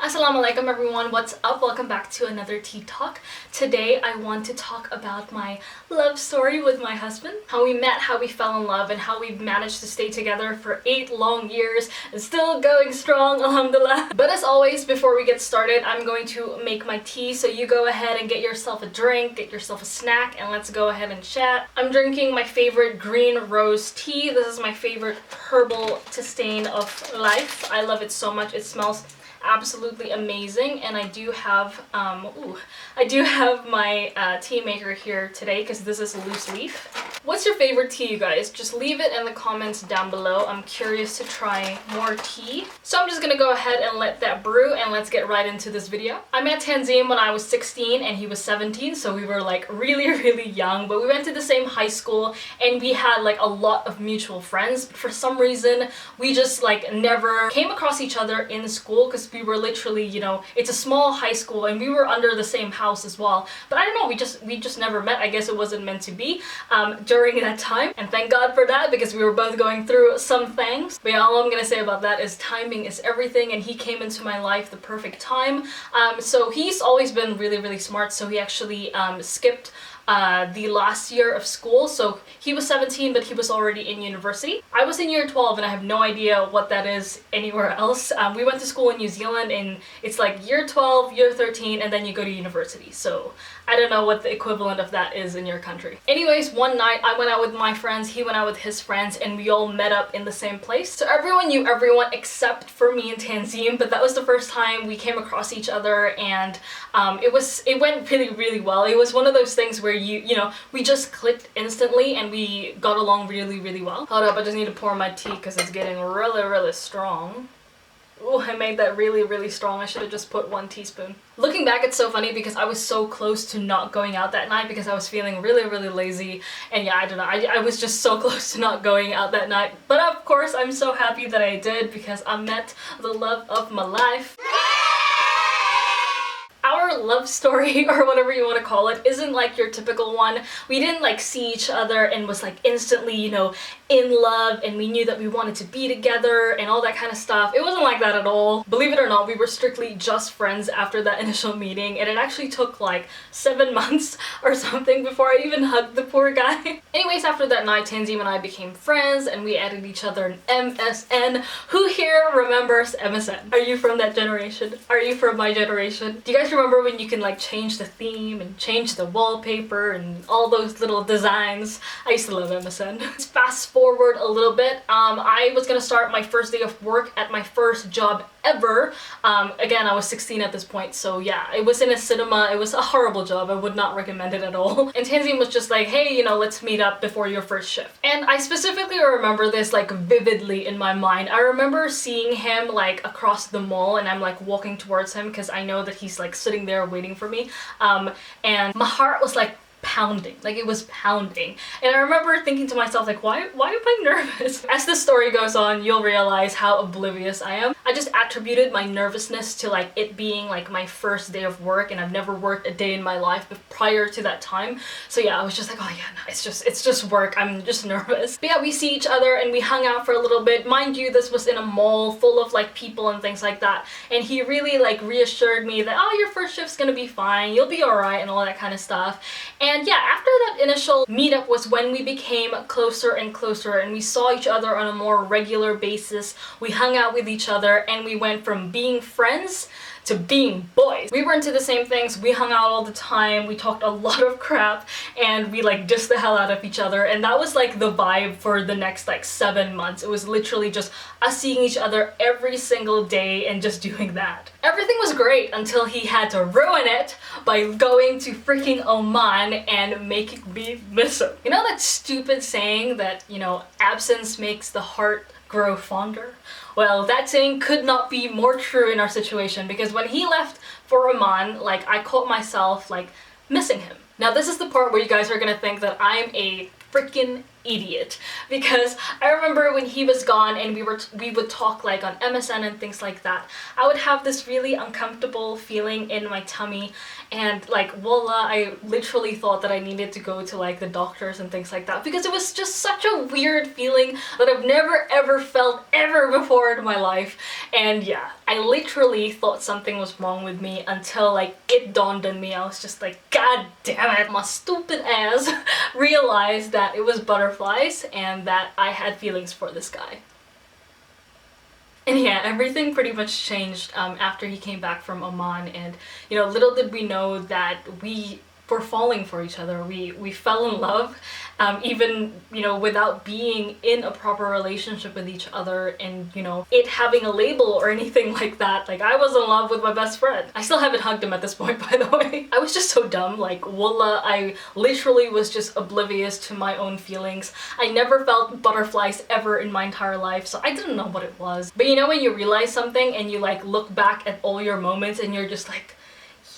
Assalamu alaikum everyone, what's up? Welcome back to another tea talk. Today I want to talk about my love story with my husband. How we met, how we fell in love, and how we've managed to stay together for 8 long years and still going strong, alhamdulillah. But as always, before we get started, I'm going to make my tea, so you go ahead and get yourself a drink, get yourself a snack, and let's go ahead and chat. I'm drinking my favorite green rose tea. This is my favorite herbal tisane of life. I love it so much. It smells absolutely amazing, and I do have my tea maker here today because this is loose leaf. What's your favorite tea, you guys? Just leave it in the comments down below. I'm curious to try more tea. So I'm just gonna go ahead and let that brew, and let's get right into this video. I met Tanzim when I was 16 and he was 17, so we were like really young, but we went to the same high school and we had like a lot of mutual friends. But for some reason, we just like never came across each other in school because we were literally, you know, it's a small high school and we were under the same house as well. But I don't know, we just never met. I guess it wasn't meant to be during that time. And thank God for that, because we were both going through some things. But yeah, all I'm gonna say about that is timing is everything, and he came into my life the perfect time. So he's always been really smart, so he actually skipped the last year of school. So he was 17, but he was already in university. I was in year 12 and I have no idea what that is anywhere else. We went to school in New Zealand and it's like year 12, year 13, and then you go to university. So I don't know what the equivalent of that is in your country. Anyways, one night I went out with my friends, he went out with his friends, and we all met up in the same place. So everyone knew everyone except for me and Tanzim, but that was the first time we came across each other, and it went really well. It was one of those things where you know, we just clicked instantly and we got along really well. Hold up, I just need to pour my tea because it's getting really strong. Oh, I made that really strong. I should have just put 1 teaspoon. Looking back, it's so funny because I was so close to not going out that night because I was feeling really lazy. And yeah, I don't know, I was just so close to not going out that night. But of course, I'm so happy that I did because I met the love of my life. Our love story, or whatever you want to call it, isn't like your typical one. We didn't like see each other and was like instantly, you know, in love, and we knew that we wanted to be together and all that kind of stuff. It wasn't like that at all. Believe it or not, we were strictly just friends after that initial meeting, and it actually took like 7 months or something before I even hugged the poor guy. Anyways, after that night, Tanzim and I became friends and we added each other in MSN. Who here remembers MSN? Are you from that generation? Are you from my generation? Do you guys remember when you can like change the theme and change the wallpaper and all those little designs? I used to love MSN. Let's fast forward a little bit. I was gonna start my first day of work at my first job ever. Again, I was 16 at this point, so yeah, it was in a cinema. It was a horrible job. I would not recommend it at all. And Tanzim was just like, hey, you know, let's meet up before your first shift. And I specifically remember this like vividly in my mind. I remember seeing him like across the mall, and I'm like walking towards him because I know that he's like sitting there waiting for me. And my heart was like pounding, like it was pounding, and I remember thinking to myself like, why am I nervous? As the story goes on, you'll realize how oblivious I am. I just attributed my nervousness to like it being like my first day of work, and I've never worked a day in my life prior to that time. So yeah, I was just like, oh yeah, no, it's just work, I'm just nervous. But yeah, we see each other and we hung out for a little bit. Mind you, this was in a mall full of like people and things like that, and he really like reassured me that, oh, your first shift's gonna be fine, you'll be alright, and all that kind of stuff. And yeah, after that initial meetup was when we became closer and closer, and we saw each other on a more regular basis. We hung out with each other and we went from being friends to being boys. We were into the same things, we hung out all the time, we talked a lot of crap, and we like dissed the hell out of each other, and that was like the vibe for the next like 7 months. It was literally just us seeing each other every single day and just doing that. Everything was great until he had to ruin it by going to freaking Oman and making me miss him. You know that stupid saying that, you know, absence makes the heart grow fonder? Well, that saying could not be more true in our situation, because when he left for Oman, like, I caught myself like missing him. Now this is the part where you guys are gonna think that I'm a freaking idiot, because I remember when he was gone and we would talk like on MSN and things like that, I would have this really uncomfortable feeling in my tummy, and like voila, I literally thought that I needed to go to like the doctors and things like that, because it was just such a weird feeling that I've never ever felt ever before in my life. And yeah, I literally thought something was wrong with me until like it dawned on me. I was just like, god damn it, my stupid ass realized that it was butterflies and that I had feelings for this guy. And yeah, everything pretty much changed after he came back from Oman, and you know, little did we know that we were falling for each other. We fell in love, even, you know, without being in a proper relationship with each other, and you know, it having a label or anything like that. Like, I was in love with my best friend. I still haven't hugged him at this point, by the way. I was just so dumb, like wallah, I literally was just oblivious to my own feelings. I never felt butterflies ever in my entire life, so I didn't know what it was. But you know, when you realize something and you like look back at all your moments and you're just like,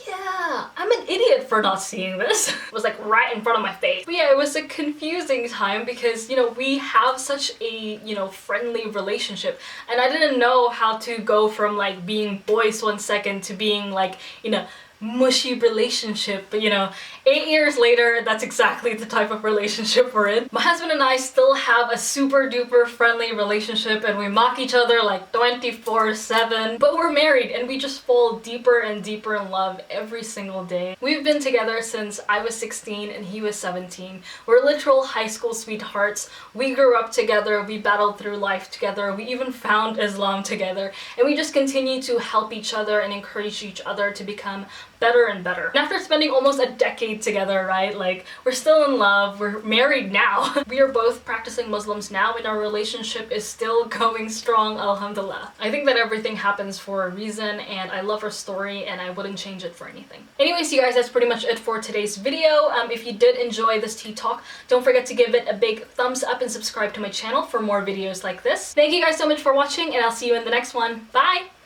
yeah, I'm an idiot for not seeing this. It was like right in front of my face. But yeah, it was a confusing time because, you know, we have such a, you know, friendly relationship, and I didn't know how to go from like being boys 1 second to being like, you know, mushy relationship. But you know, 8 years later, that's exactly the type of relationship we're in. My husband and I still have a super duper friendly relationship, and we mock each other like 24/7, but we're married and we just fall deeper and deeper in love every single day. We've been together since I was 16 and he was 17. We're literal high school sweethearts. We grew up together, we battled through life together, we even found Islam together, and we just continue to help each other and encourage each other to become better and better. And after spending almost a decade together, right, like, we're still in love, we're married now. We are both practicing Muslims now, and our relationship is still going strong, alhamdulillah. I think that everything happens for a reason, and I love our story, and I wouldn't change it for anything. Anyways, you guys, that's pretty much it for today's video. If you did enjoy this tea talk, don't forget to give it a big thumbs up and subscribe to my channel for more videos like this. Thank you guys so much for watching, and I'll see you in the next one. Bye!